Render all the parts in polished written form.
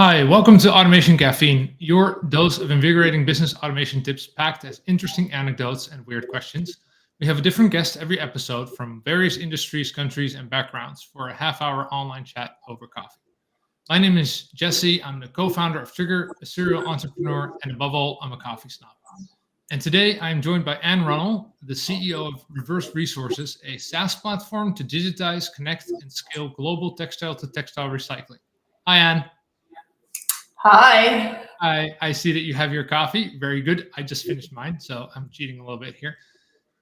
Hi, welcome to Automation Caffeine, your dose of invigorating business automation tips packed as interesting anecdotes and weird questions. We have a different guest every episode from various industries, countries, and backgrounds for a half-hour online chat over coffee. My name is Jesse. I'm the co-founder of Trigger, a serial entrepreneur, and above all, I'm a coffee snob. And today I am joined by Ann Runell, the CEO of Reverse Resources, a SaaS platform to digitize, connect, and scale global textile to textile recycling. Hi, Ann. Hi. I see that you have your coffee. Very good. I just finished mine, so I'm cheating a little bit here.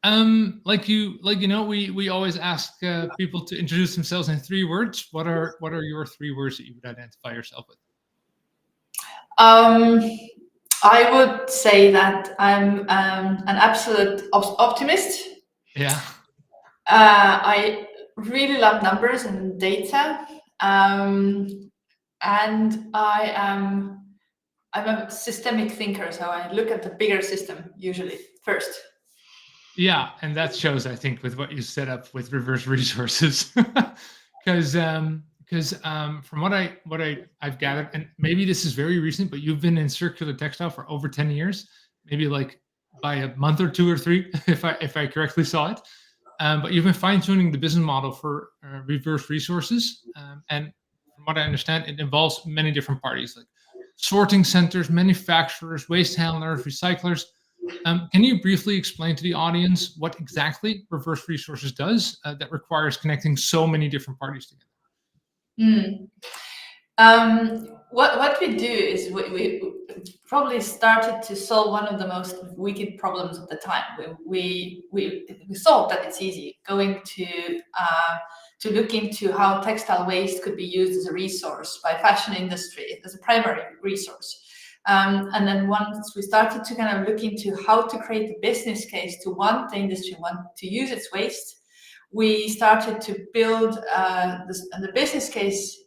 We always ask people to introduce themselves in 3 words. What are your 3 words that you would identify yourself with? I would say that I'm an absolute optimist. Yeah. I really love numbers and data, and I'm a systemic thinker, so I look at the bigger system usually first. Yeah, and that shows, I think, with what you set up with Reverse Resources, because from what I've gathered, and maybe this is very recent, but you've been in circular textile for over 10 years, maybe like by a month or 2 or 3, if I correctly saw it. But you've been fine-tuning the business model for Reverse Resources, and from what I understand, it involves many different parties like sorting centers, manufacturers, waste handlers, recyclers. Can you briefly explain to the audience what exactly Reverse Resources does that requires connecting so many different parties together? What we do is we probably started to solve one of the most wicked problems of the time. We thought that it's easy going to look into how textile waste could be used as a resource by fashion industry as a primary resource. And then once we started to kind of look into how to create a business case to want the industry want to use its waste, we started to build the business case.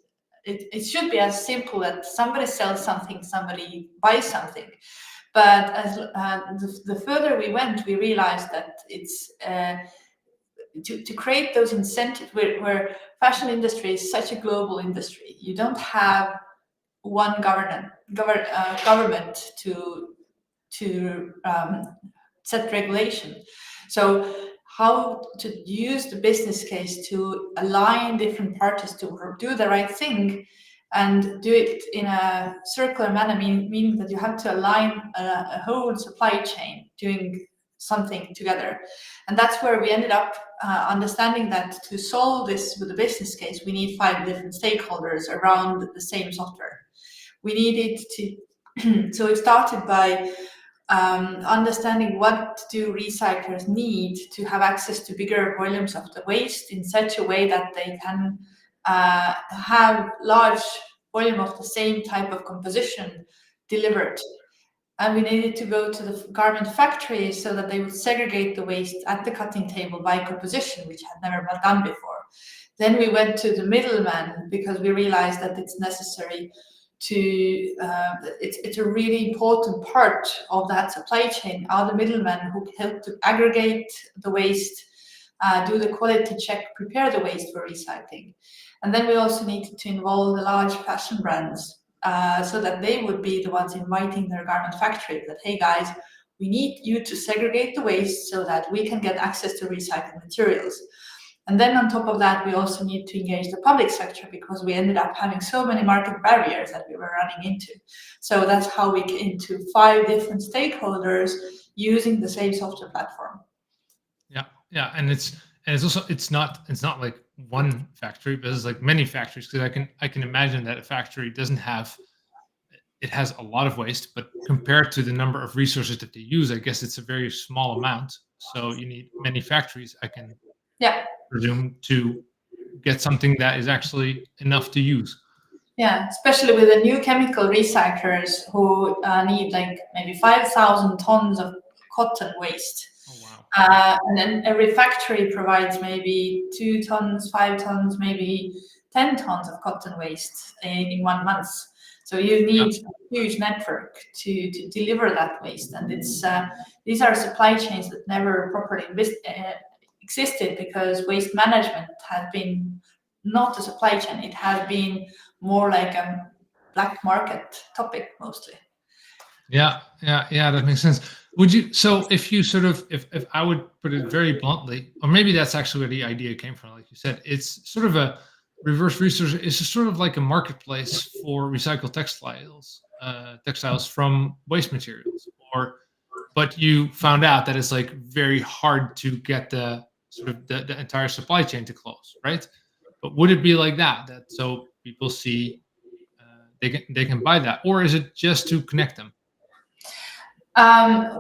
It should be as simple that somebody sells something, somebody buys something. But as the further we went, we realized that it's to create those incentives where fashion industry is such a global industry. You don't have one government to set regulation. So how to use the business case to align different parties to do the right thing and do it in a circular manner, meaning that you have to align a whole supply chain doing something together. And that's where we ended up understanding that to solve this with a business case, we need 5 different stakeholders around the same software. We needed to, so it started by understanding what do recyclers need to have access to bigger volumes of the waste in such a way that they can have large volume of the same type of composition delivered. And we needed to go to the garment factory so that they would segregate the waste at the cutting table by composition, which had never been done before. Then we went to the middleman because we realized that it's necessary to it's a really important part of that supply chain are the middlemen who help to aggregate the waste, do the quality check, prepare the waste for recycling. And then we also needed to involve the large fashion brands so that they would be the ones inviting their garment factory that, hey guys, we need you to segregate the waste so that we can get access to recycled materials. And then on top of that, we also need to engage the public sector because we ended up having so many market barriers that we were running into. So that's how we came to 5 different stakeholders using the same software platform. Yeah, and it's not like one factory, but it's like many factories, because I can imagine that a factory has a lot of waste, but compared to the number of resources that they use, I guess it's a very small amount. So you need many factories, I can presume, to get something that is actually enough to use. Yeah, especially with the new chemical recyclers who need like maybe 5,000 tons of cotton waste. Oh, wow. And then every factory provides maybe 2 tons, 5 tons, maybe 10 tons of cotton waste in 1 month. So you need a huge network to deliver that waste. And it's these are supply chains that never properly existed because waste management had been not a supply chain. It had been more like black market topic mostly. Yeah, that makes sense. Would you, so if you sort of, if I would put it very bluntly, or maybe that's actually where the idea came from, like you said, it's sort of a reverse resource. It's just sort of like a marketplace for recycled textiles from waste materials. Or, but you found out that it's like very hard to get the sort of the entire supply chain to close, right? But would it be like that? That so people see they can buy that, or is it just to connect them?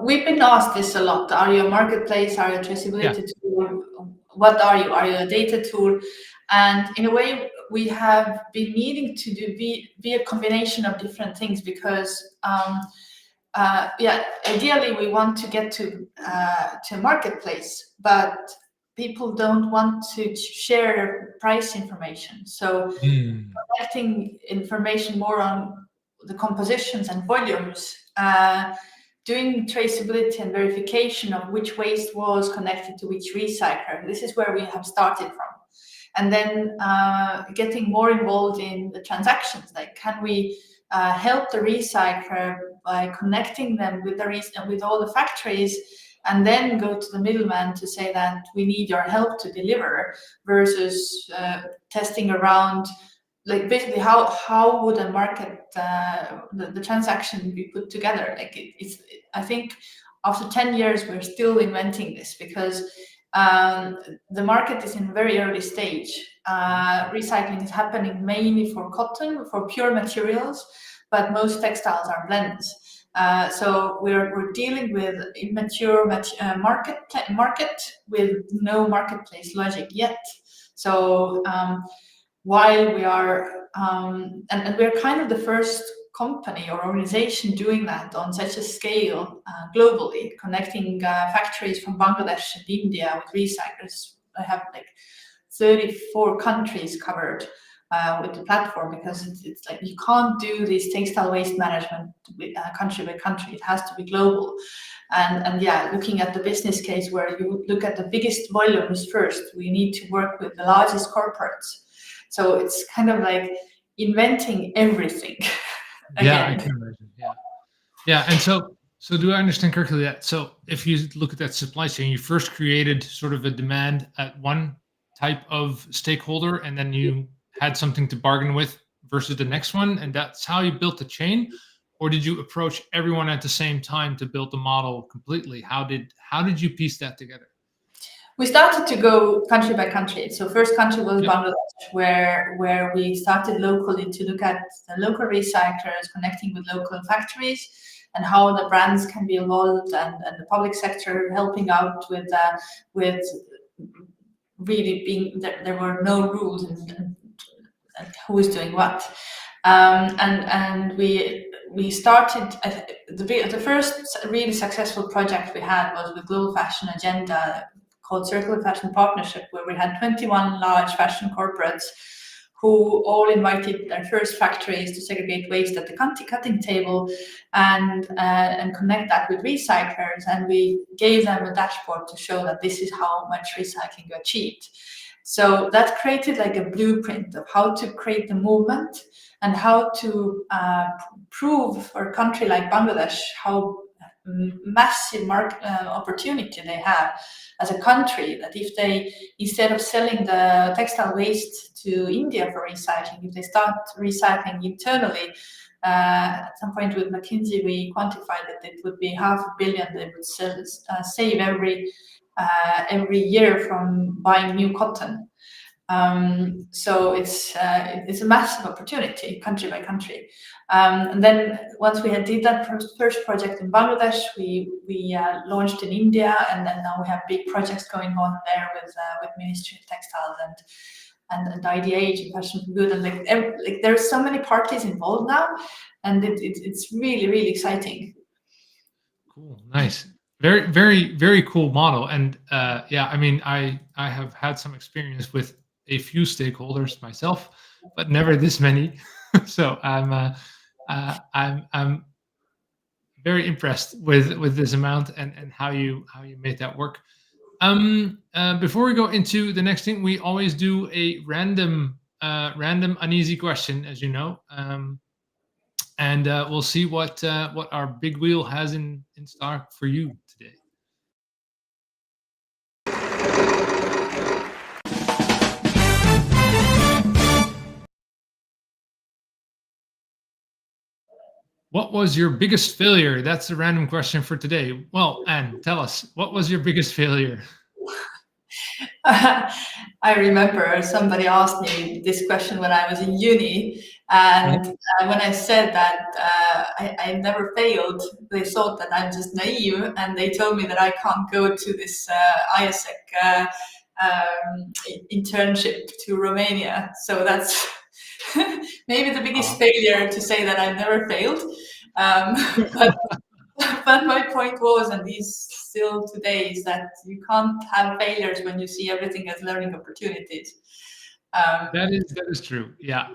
We've been asked this a lot. Are you a marketplace? Are you a Yeah. traceability tool? What are you? Are you a data tool? And in a way, we have been needing to be a combination of different things because, yeah, ideally we want to get to a marketplace, but people don't want to share price information. So Mm. collecting information more on the compositions and volumes, doing traceability and verification of which waste was connected to which recycler. This is where we have started from. And then getting more involved in the transactions, like can we help the recycler by connecting them with with all the factories, and then go to the middleman to say that we need your help to deliver, versus testing around, like basically how would a market the transaction be put together. Like I think after 10 years we're still inventing this, because the market is in a very early stage. Recycling is happening mainly for cotton, for pure materials, but most textiles are blends. So we're dealing with immature market with no marketplace logic yet. So while we are and we're kind of the first company or organization doing that on such a scale globally, connecting factories from Bangladesh and India with recyclers. I have like 34 countries covered with the platform, because it's like you can't do this textile waste management with, country by country. It has to be global. And yeah, looking at the business case where you look at the biggest volumes first, we need to work with the largest corporates. So it's kind of like inventing everything Yeah, I again. can imagine. Yeah. Yeah. And so do I understand correctly that so if you look at that supply chain, you first created sort of a demand at one type of stakeholder, and then you had something to bargain with versus the next one, and that's how you built the chain? Or did you approach everyone at the same time to build the model completely? How did you piece that together? We started to go country by country. So first country was Yep. Bangladesh, where we started locally to look at the local recyclers, connecting with local factories, and how the brands can be involved, and the public sector helping out with really being there were no rules and who is doing what. And we started the first really successful project we had was with Global Fashion Agenda, called Circular Fashion Partnership, where we had 21 large fashion corporates who all invited their first factories to segregate waste at the cutting table, and connect that with recyclers. And we gave them a dashboard to show that this is how much recycling you achieved. So that created like a blueprint of how to create the movement, and how to prove for a country like Bangladesh how massive market opportunity they have as a country, that if they, instead of selling the textile waste to India for recycling, if they start recycling internally, at some point with McKinsey, we quantified that it would be 500 million they would save every year from buying new cotton. So it's a massive opportunity, country by country. And then once we had did that first project in Bangladesh, we launched in India, and then now we have big projects going on there with Ministry of Textiles and IDH and Fashion for Good, and like there's so many parties involved now, and it's really exciting. Cool. Nice. Very, very, very cool model. And yeah, I mean, I have had some experience with a few stakeholders myself, but never this many. So I'm very impressed with this amount and how you made that work. Before we go into the next thing, we always do a random uneasy question, as you know. and we'll see what our big wheel has in stock for you today. What was your biggest failure? That's a random question for today. Well, Anne, tell us, what was your biggest failure? I remember somebody asked me this question when I was in uni, and when I said that I never failed, they thought that I'm just naive, and they told me that I can't go to this ISEC internship to Romania. So that's maybe the biggest failure, to say that I've never failed. But but my point was, and these still today, is that you can't have failures when you see everything as learning opportunities. That is true. Yeah.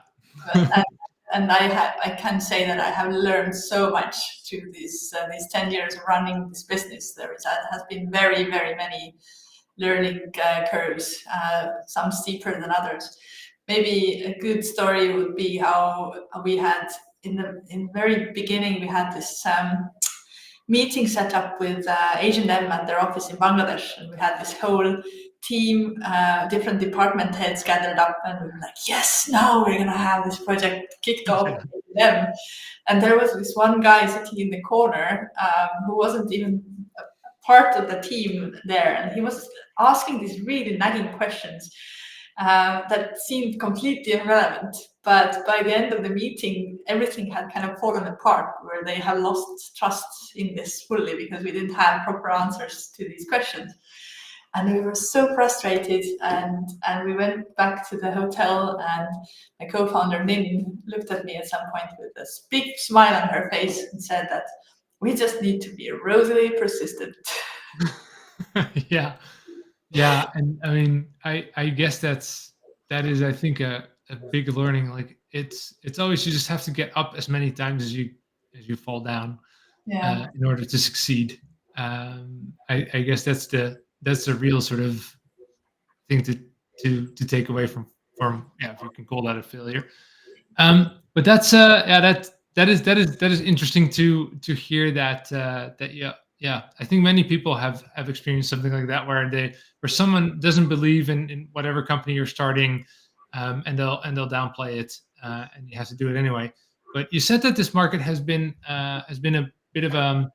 But, and I can say that I have learned so much through these 10 years of running this business. There has been very, very many learning curves, some steeper than others. Maybe a good story would be how we had in the very beginning, we had this meeting set up with H&M at their office in Bangladesh, and we had this whole team, different department heads gathered up, and we were like, yes, now we're gonna have this project kicked off with them. And there was this one guy sitting in the corner who wasn't even a part of the team there, and he was asking these really nagging questions that seemed completely irrelevant. But by the end of the meeting, everything had kind of fallen apart, where they have lost trust in this fully because we didn't have proper answers to these questions. And we were so frustrated, and we went back to the hotel, and my co-founder Nin looked at me at some point with a big smile on her face and said that we just need to be rosily persistent. Yeah. Yeah, and I mean, I guess that is, I think, a big learning. Like it's always, you just have to get up as many times as you fall down Yeah. in order to succeed. I guess that's the real sort of thing to take away from, yeah, if you can call that a failure. But that's yeah, that is interesting to hear that that yeah, yeah, I think many people have experienced something like that, where someone doesn't believe in whatever company you're starting, and they'll downplay it, and you have to do it anyway. But you said that this market has been a bit of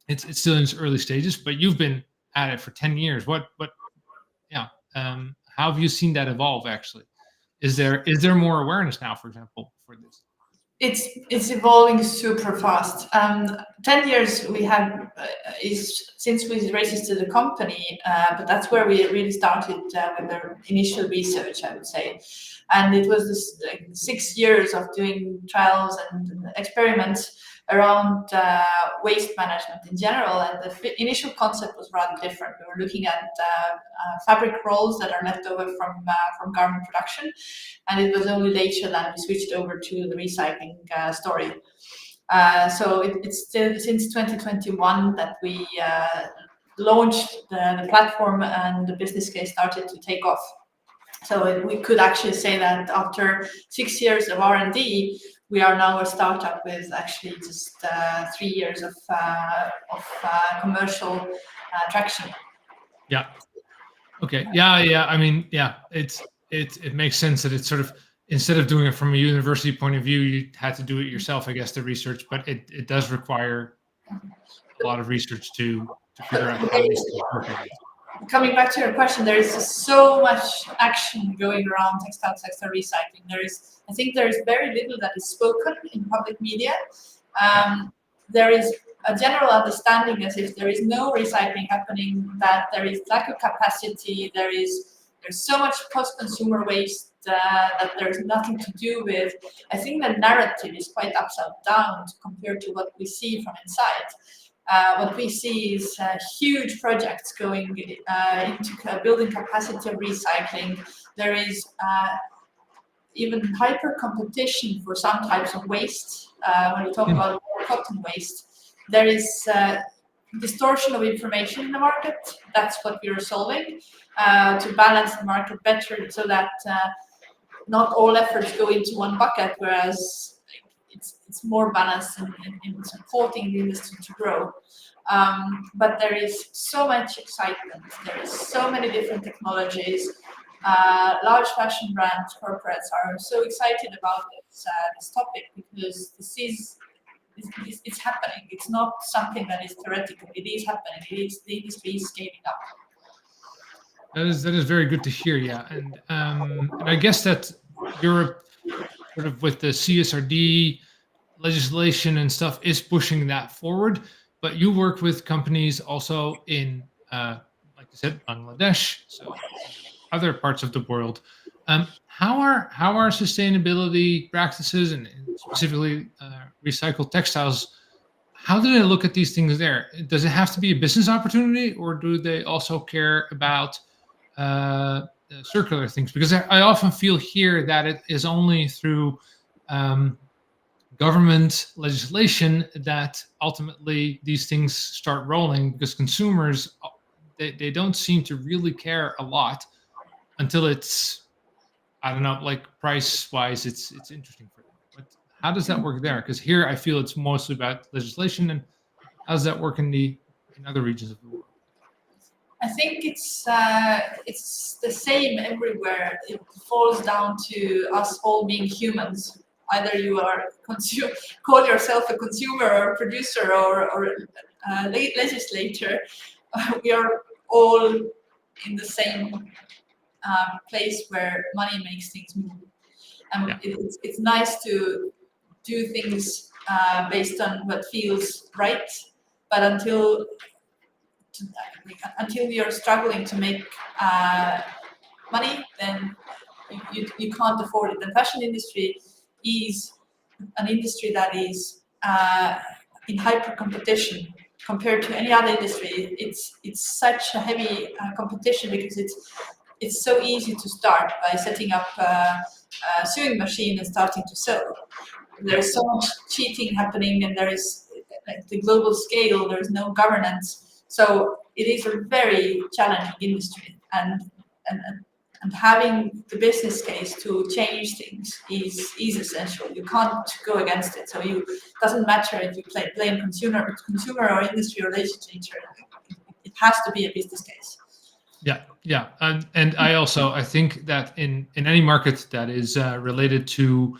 it's still in its early stages, but you've been at it for 10 years. What yeah, how have you seen that evolve actually? Is there more awareness now, for example, for this? It's evolving super fast. 10 years we have is since we registered the company, but that's where we really started with the initial research, I would say. And it was this, like, 6 years of doing trials and experiments around waste management in general. And the initial concept was rather different. We were looking at fabric rolls that are left over from garment production, and it was only later that we switched over to the recycling story. So it's still since 2021 that we launched the platform, and the business case started to take off. So we could actually say that after 6 years of R&D, we are now a startup with actually just 3 years of commercial traction. Yeah. Okay. Yeah. Yeah. I mean, yeah. It makes sense that it's sort of, instead of doing it from a university point of view, you had to do it yourself, I guess, the research. But it does require a lot of research to figure out how these things work, I guess. Coming back to your question, there is so much action going around textile recycling. I think there is very little that is spoken in public media. There is a general understanding as if there is no recycling happening, that there is lack of capacity, there's so much post-consumer waste that there's nothing to do with. I think the narrative is quite upside down compared to what we see from inside. What we see is huge projects going into building capacity of recycling. There is even hyper competition for some types of waste. When we talk about cotton waste, there is distortion of information in the market. That's what we are solving to balance the market better, so that not all efforts go into one bucket, whereas it's more balance in supporting the industry to grow. But there is so much excitement. There is so many different technologies. Large fashion brands, corporates are so excited about this topic because it's happening. It's not something that is theoretical. It is happening. The industry is scaling up. That is very good to hear. Yeah, and I guess that Europe, sort of with the CSRD legislation and stuff, is pushing that forward. But you work with companies also in, like you said, Bangladesh, so other parts of the world. How are sustainability practices and specifically recycled textiles? How do they look at these things there? Does it have to be a business opportunity, or do they also care about circular things? Because I often feel here that it is only through um, government legislation that ultimately these things start rolling, because consumers, they don't seem to really care a lot until it's, I don't know, like price wise, it's interesting for them. But how does that work there? Because here I feel it's mostly about legislation. And how does that work in other regions of the world? I think it's the same everywhere. It falls down to us all being humans. Either you are call yourself a consumer or a producer or a legislator. We are all in the same place where money makes things move. And Yeah. it's nice to do things based on what feels right, but until you're struggling to make money, then you can't afford it. The fashion industry is an industry that is in hyper competition compared to any other industry. It's such a heavy competition because it's so easy to start by setting up a sewing machine and starting to sew. There's so much cheating happening, and there is the global scale. There is no governance, so it is a very challenging industry. And having the business case to change things is essential. You can't go against it. So it doesn't matter if you blame consumer or industry or legislature. It has to be a business case. Yeah, and I think that in any market that is related to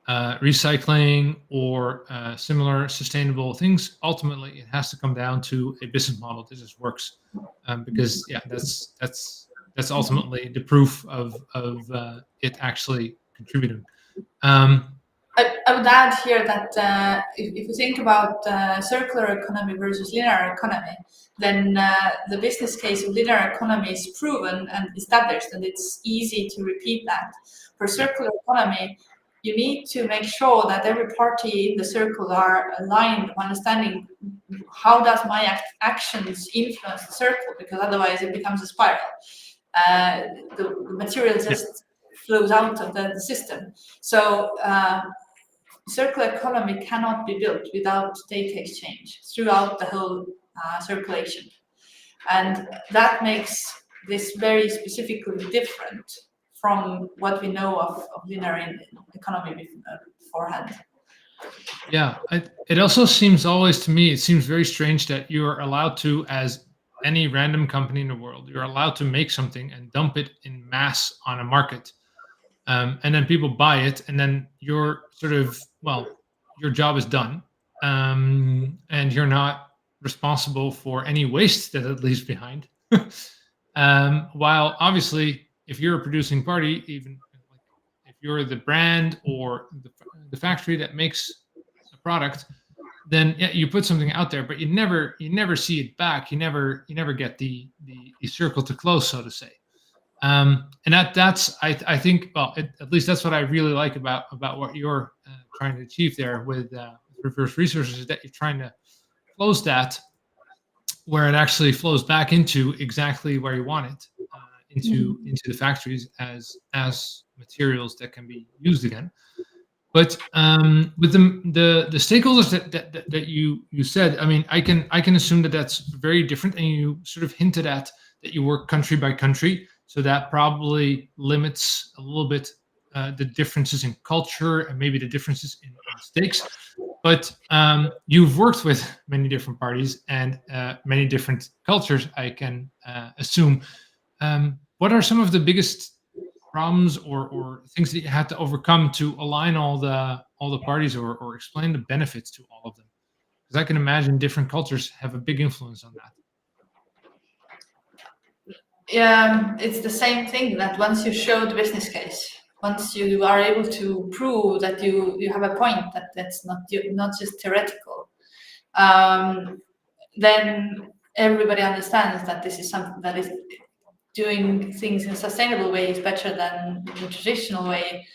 recycling or similar sustainable things, ultimately it has to come down to a business model that just works, because that's ultimately the proof of it actually contributing. I would add here that if you think about circular economy versus linear economy, then the business case of linear economy is proven and established, and it's easy to repeat that. For circular economy, you need to make sure that every party in the circle are aligned, understanding how does my actions influence the circle, because otherwise it becomes a spiral. The material just flows out of the system. So circular economy cannot be built without data exchange throughout the whole circulation. And that makes this very specifically different from what we know of linear economy beforehand. Yeah, it also seems always to me, it seems very strange that you are allowed to, as any random company in the world, you're allowed to make something and dump it in mass on a market. And then people buy it, and then you're sort of, well, your job is done, and you're not responsible for any waste that it leaves behind. While obviously, if you're a producing party, even like if you're the brand or the factory that makes a product, then yeah, you put something out there, but you never see it back. You never get the circle to close, so to say. And that's I think, well, at least that's what I really like about what you're trying to achieve there with reverse resources, is that you're trying to close that where it actually flows back into exactly where you want it, into the factories as materials that can be used again. But with the stakeholders that you said, I mean, I can assume that that's very different, and you sort of hinted at that you work country by country, so that probably limits a little bit the differences in culture and maybe the differences in mistakes. But you've worked with many different parties and many different cultures, I can assume. What are some of the biggest problems or things that you had to overcome to align all the parties or explain the benefits to all of them? Because I can imagine different cultures have a big influence on that. Yeah, it's the same thing that once you show the business case, once you are able to prove that you have a point that that's not just theoretical, um, then everybody understands that this is something that is doing things in a sustainable way is better than the traditional way.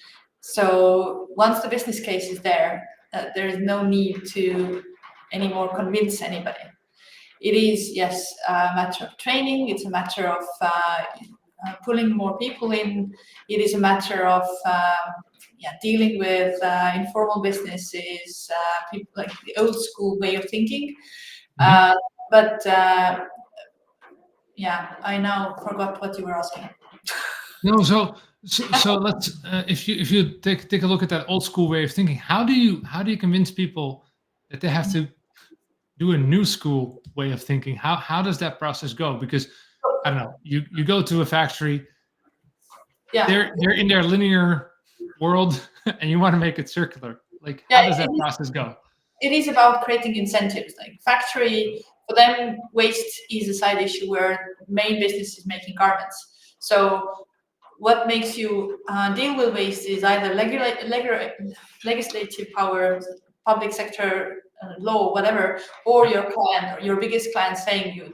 So once the business case is there, there is no need to anymore convince anybody. It is, yes, a matter of training. It's a matter of pulling more people in. It is a matter of dealing with informal businesses, people like the old school way of thinking. Mhm. But yeah, I now forgot what you were asking. No, so let's if you take a look at that old school way of thinking, how do you convince people that they have to do a new school way of thinking? How does that process go? Because I don't know, you go to a factory, Yeah, they're in their linear world, and you want to make it circular. Like, yeah, how does that process go? it is about creating incentives. Like factory, for them, waste is a side issue where main business is making garments. So what makes you deal with waste is either legislative power, public sector law, whatever, or Yeah, your client or your biggest client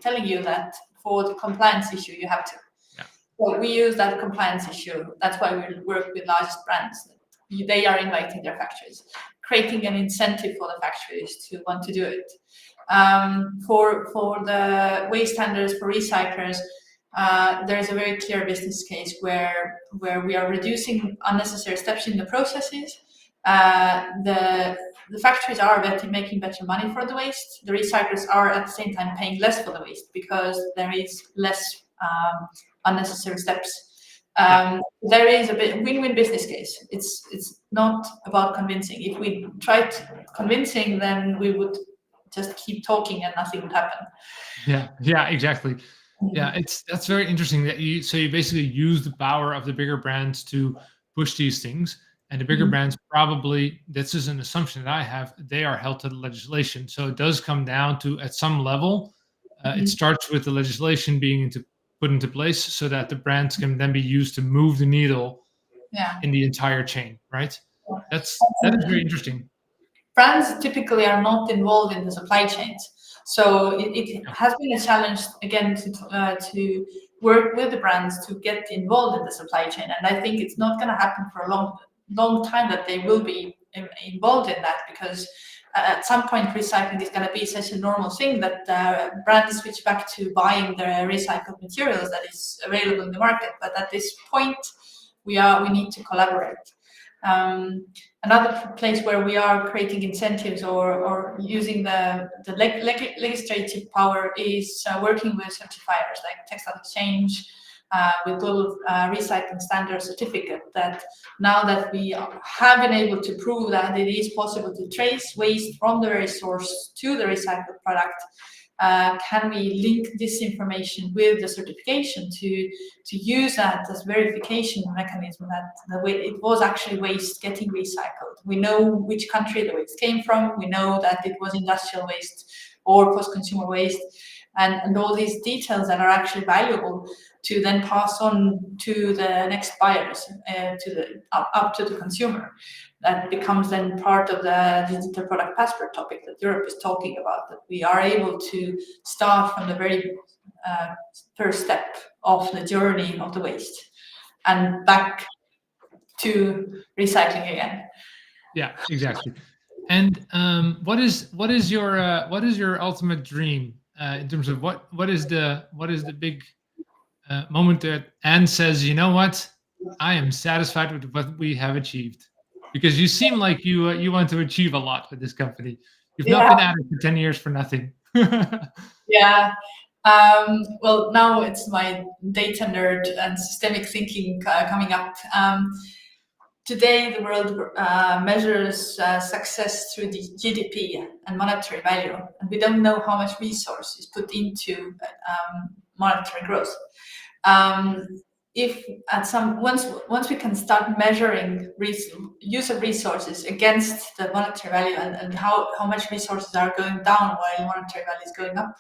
telling you that for the compliance issue you have to. yeah, So we use that compliance issue. That's why we work with largest brands. They are inviting their factories, creating an incentive for the factories to want to do it. For the waste handlers, for recyclers, there is a very clear business case where we are reducing unnecessary steps in the processes. The factories are making better money for the waste. The recyclers are at the same time paying less for the waste because there is less unnecessary steps. yeah. There is a bit win-win business case. It's not about convincing. If we tried convincing, then we would just keep talking and nothing would happen. Yeah, yeah, exactly. Yeah, that's very interesting that you basically use the power of the bigger brands to push these things, and the bigger Mhm. brands probably, this is an assumption that I have, they are held to the legislation. So it does come down to, at some level, it Mhm. starts with the legislation being put into place so that the brands can then be used to move the needle Yeah. in the entire chain, right? That is very interesting. Brands typically are not involved in the supply chains. So it Yeah, has been a challenge again to work with the brands to get involved in the supply chain. And I think it's not going to happen for a long time that they will be involved in that, because at some point recycling is going to be such a normal thing that brands switch back to buying the recycled materials that is available in the market. But at this point, we need to collaborate. Um, Another place where we are creating incentives or using the legislative power is working with certifiers like Textile Exchange, with Global Recycling Standard Certificate, that now that we have been able to prove that it is possible to trace waste from the very source to the recycled product, can we link this information with the certification to use that as verification mechanism that the way it was actually waste getting recycled. We know which country the waste came from. We know that it was industrial waste or post-consumer waste, and all these details that are actually valuable to then pass on to the next buyers, to the up to the consumer. That becomes then part of the digital product passport topic that Europe is talking about, that we are able to start from the very first step of the journey of the waste and back to recycling again. yeah, exactly. And what is your ultimate dream in terms of what is the big moment that Anne says, you know what, I am satisfied with what we have achieved? Because you seem like you want to achieve a lot with this company. You've not Yeah, been at it for 10 years for nothing. yeah. Well, now it's my data nerd and systemic thinking coming up. today the world measures success through the GDP and monetary value, and we don't know how much resource is put into monetary growth. If at some once we can start measuring use of resources against the monetary value, and how much resources are going down while monetary value is going up,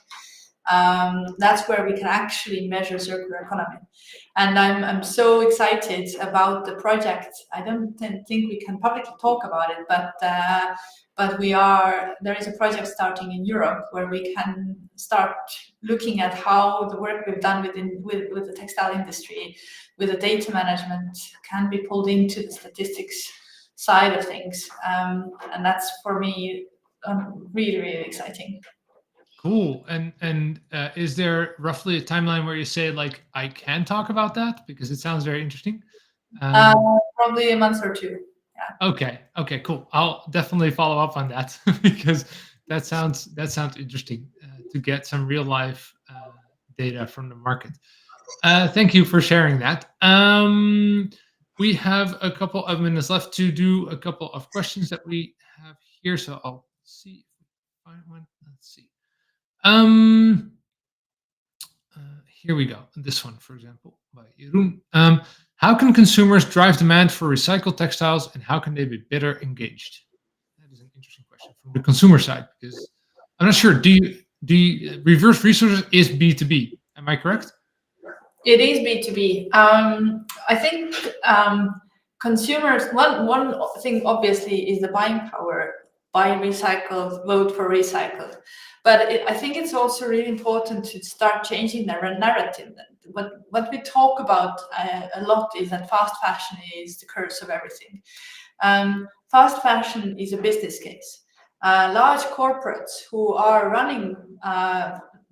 that's where we can actually measure circular economy. And I'm so excited about the project. I don't think we can publicly talk about it, but there is a project starting in Europe where we can start looking at how the work we've done with the textile industry, with the data management, can be pulled into the statistics side of things. And that's, for me, really, really exciting. Cool. And is there roughly a timeline where you say, like, I can talk about that? Because it sounds very interesting. Probably a month or two. Yeah. Okay, cool. I'll definitely follow up on that because that sounds interesting to get some real life data from the market. Thank you for sharing that. We have a couple of minutes left to do a couple of questions that we have here, so I'll see if we find one. Let's see. Here we go. This one, for example, by Jeroen. How can consumers drive demand for recycled textiles, and how can they be better engaged? That is an interesting question from the consumer side, because I'm not sure. Do you reverse resources is B2B? Am I correct? It is B2B. I think consumers, one thing obviously is the buying power. Buy recycled, vote for recycled. But I think it's also really important to start changing the narrative. What we talk about a lot is that fast fashion is the curse of everything. Fast fashion is a business case. Large corporates who are running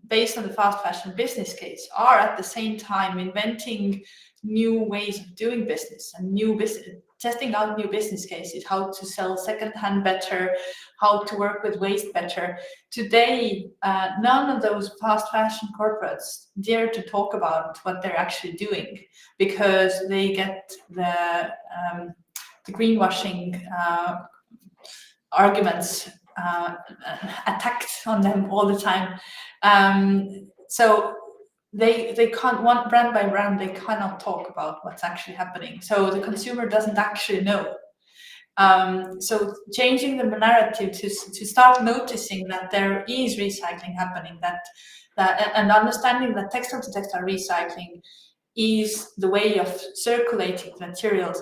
based on the fast fashion business case are at the same time inventing new ways of doing business and testing out new business cases, how to sell secondhand better, how to work with waste better. Today, none of those fast fashion corporates dare to talk about what they're actually doing, because they get the greenwashing arguments attacked on them all the time. So they can't, one brand by brand, they cannot talk about what's actually happening. So the consumer doesn't actually know. So changing the narrative to start noticing that there is recycling happening, and understanding that textile to textile recycling is the way of circulating materials.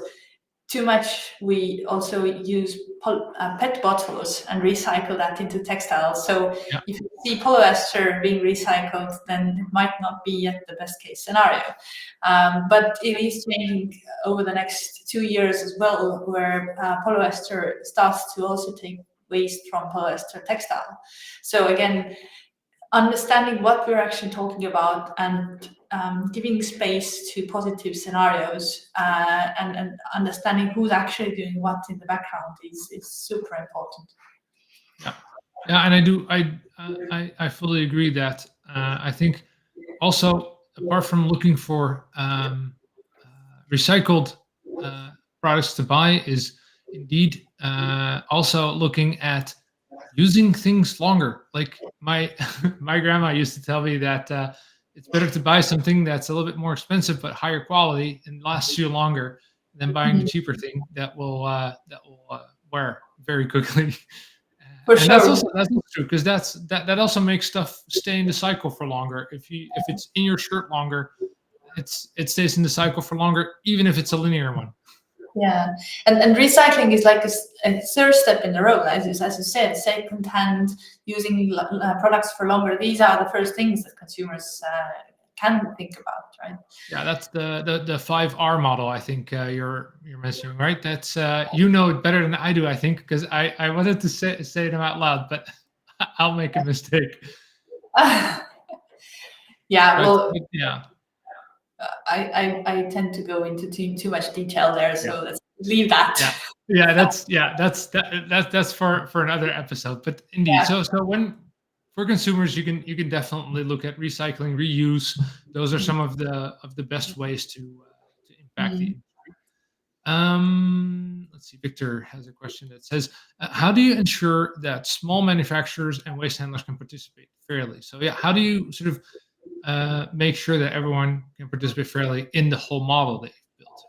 Too much, we also use PET bottles and recycle that into textiles. So Yeah. if you see polyester being recycled, then it might not be at the best case scenario. But it is changing over the next 2 years as well, where polyester starts to also take waste from polyester textile. So again, understanding what we're actually talking about and giving space to positive scenarios and understanding who's actually doing what in the background is super important. Yeah, and I fully agree that I think also, apart from looking for recycled products to buy, is indeed also looking at using things longer. Like my my grandma used to tell me that it's better to buy something that's a little bit more expensive but higher quality and lasts you longer than buying the cheaper thing that will wear very quickly. For And that's sure. also true, because that also makes stuff stay in the cycle for longer. If it's in your shirt longer, it stays in the cycle for longer, even if it's a linear one. Yeah, and recycling is like a third step in the road, as you said, second hand, using products for longer. These are the first things that consumers can think about, right? Yeah, that's the 5R model. I think you're mentioning, right? That's you know it better than I do, I think, because I wanted to say them out loud, but I'll make a mistake. Yeah, well, yeah. I tend to go into too much detail there, so let's leave that. That's for another episode. But indeed, so when for consumers, you can definitely look at recycling, reuse. Those are some of the best ways to impact the industry. Let's see. Victor has a question that says, "How do you ensure that small manufacturers and waste handlers can participate fairly?" So, yeah, how do you sort of make sure that everyone can participate fairly in the whole model that you've built?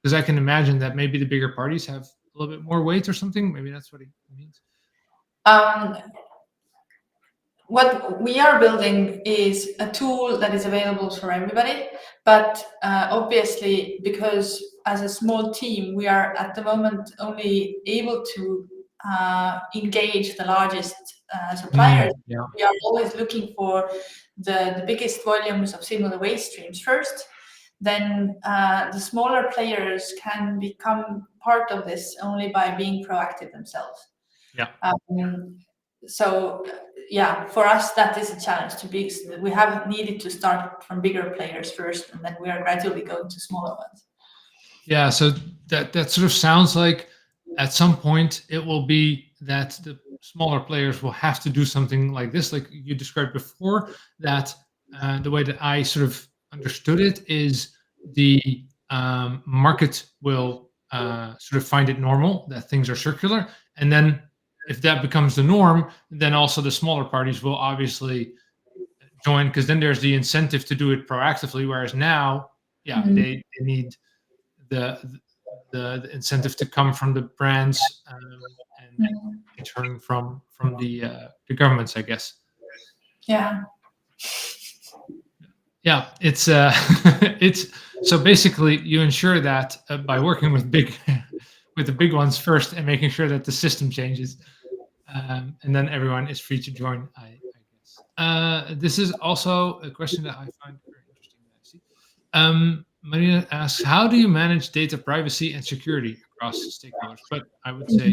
Because I can imagine that maybe the bigger parties have a little bit more weight or something. Maybe that's what he means. Um, what we are building is a tool that is available for everybody, but obviously, because as a small team, we are at the moment only able to engage the largest suppliers. Yeah. We are always looking for the biggest volumes of similar waste streams first. Then the smaller players can become part of this only by being proactive themselves. Yeah. So yeah, for us that is a challenge to be. We have needed to start from bigger players first, and then we are gradually going to smaller ones. Yeah, so that sort of sounds like at some point it will be that the smaller players will have to do something like this, like you described before. That the way that I sort of understood it is the market will sort of find it normal that things are circular, and then if that becomes the norm, then also the smaller parties will obviously join because then there's the incentive to do it proactively. Whereas now, yeah, Mhm. they need the the incentive to come from the brands and Mhm. in turn from the governments, I guess. Yeah. Yeah, it's it's so basically you ensure that by working with big with the big ones first and making sure that the system changes, and then everyone is free to join. I guess this is also a question that I find very interesting. Actually, Maria asks, "How do you manage data privacy and security across stakeholders?" But I would say,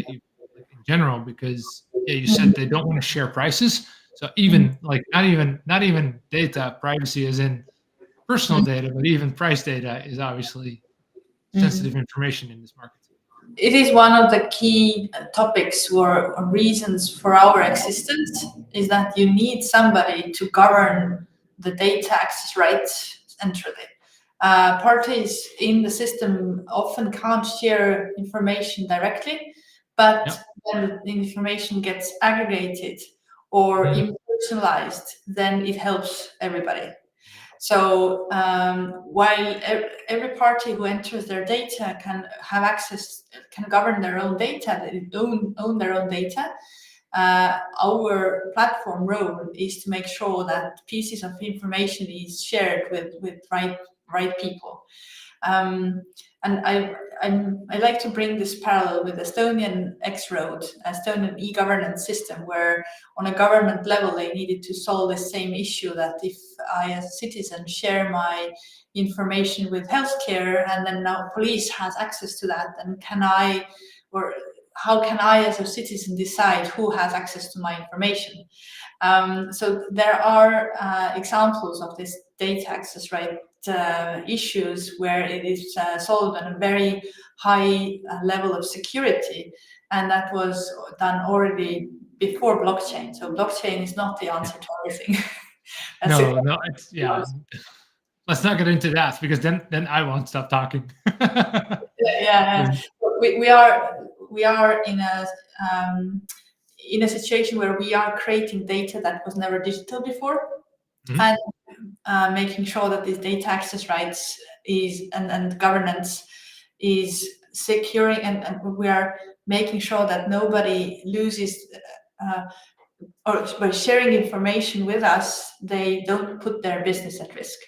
like in general, because yeah, you said they don't want to share prices. So Mhm. even like not even data privacy as in personal data, but even price data is obviously sensitive Mhm. information in this market. It is one of the key topics or reasons for our existence is that you need somebody to govern the data access rights centrally. Parties in the system often can't share information directly, but Yeah. when the information gets aggregated or Mhm. impersonalized, then it helps everybody. So while every party who enters their data can have access, can govern their own data, they own their own data. Our platform role is to make sure that pieces of information is shared with right people. Um, and I like to bring this parallel with Estonian X-Road, Estonian e-governance system, where on a government level they needed to solve the same issue that if I as a citizen share my information with healthcare and then now police has access to that, then can I or how can I as a citizen decide who has access to my information? So there are examples of this data access right issues where it is solved on a very high level of security, and that was done already before blockchain. So blockchain is not the Yeah. answer to everything. That's a No, no, it's yeah. Let's not get into that because then I won't stop talking. yeah, yeah. We are in a situation where we are creating data that was never digital before, Mhm. and making sure that these data access rights is and governance is securing, and we are making sure that nobody loses uh, or by sharing information with us, they don't put their business at risk.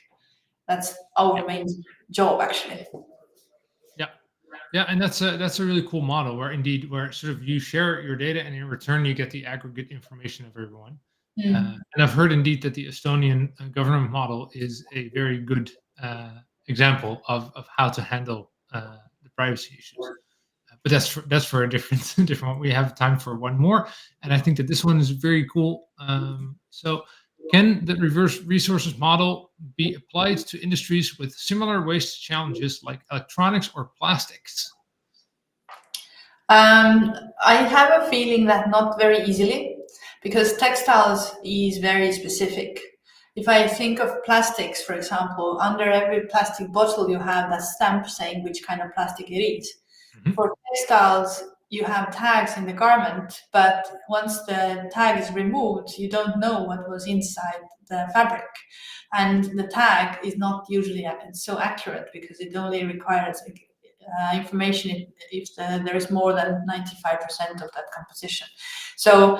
That's Yeah, our main job, actually. yeah, yeah, and that's a really cool model where indeed where sort of you share your data and in return you get the aggregate information of everyone. Mm. And I've heard indeed that the Estonian government model is a very good example of how to handle the privacy issues. But that's for a different different one. We have time for one more, and I think that this one is very cool. So, can the reverse resources model be applied to industries with similar waste challenges like electronics or plastics? I have a feeling that not very easily, because textiles is very specific. if I think of plastics, for example, under every plastic bottle you have that stamp saying which kind of plastic it is. Mhm. For textiles, you have tags in the garment, but once the tag is removed, you don't know what was inside the fabric. And the tag is not usually so accurate because it only requires information if there is more than 95% of that composition. So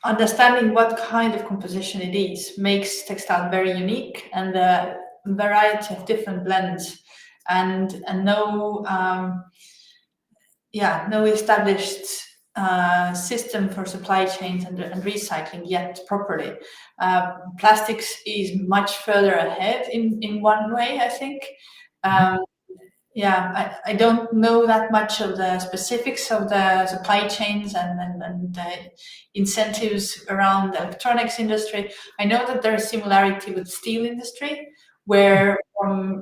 understanding what kind of composition it is makes textile very unique, and the variety of different blends and no no established system for supply chains and recycling yet properly. Plastics is much further ahead in one way, I think. I don't know that much of the specifics of the supply chains and the incentives around the electronics industry. I know that there is similarity with steel industry, where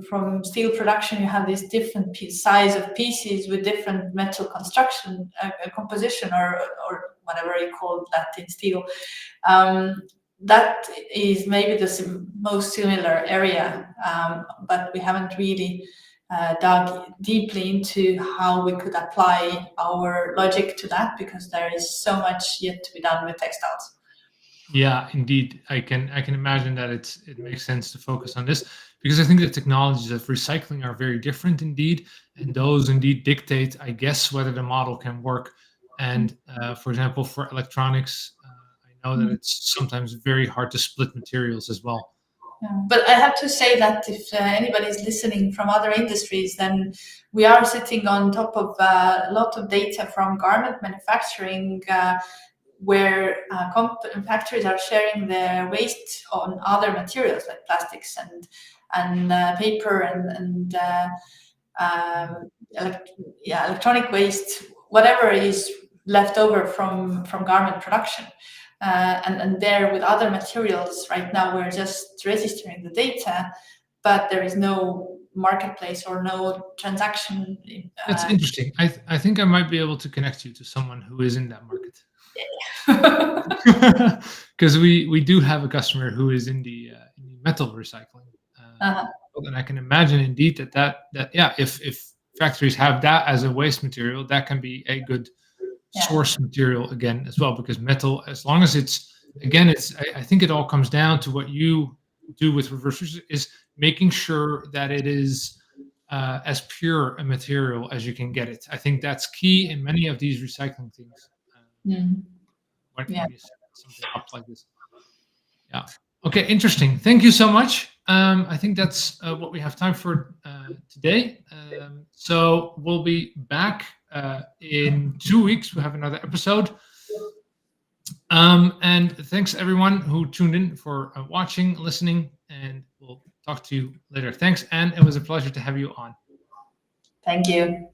from steel production you have these different size of pieces with different metal construction, composition, or whatever you call that in steel. That is maybe the most similar area, but we haven't really dug deeply into how we could apply our logic to that, because there is so much yet to be done with textiles. Yeah, indeed. I can imagine that it makes sense to focus on this, because I think the technologies of recycling are very different indeed, and those indeed dictate, I guess, whether the model can work. And for example, for electronics, I know that it's sometimes very hard to split materials as well. Yeah. But I have to say that if anybody is listening from other industries, then we are sitting on top of a lot of data from garment manufacturing, where factories are sharing their waste on other materials like plastics and paper and electronic waste, whatever is left over from garment production. And there with other materials right now, we're just registering the data, but there is no marketplace or no transaction. That's interesting. I think I might be able to connect you to someone who is in that market. Because we do have a customer who is in the metal recycling, and I can imagine indeed that yeah, if factories have that as a waste material, that can be a good source material again as well, because metal, as long as it's, again, I think it all comes down to what you do with reverse is making sure that it is as pure a material as you can get it. I think that's key in many of these recycling things. When you set something up like this. Yeah. Okay, interesting. Thank you so much. I think that's what we have time for today. So we'll be back in 2 weeks. We'll have another episode. And thanks everyone who tuned in for watching, listening, and we'll talk to you later. Thanks, Anne. It was a pleasure to have you on. Thank you.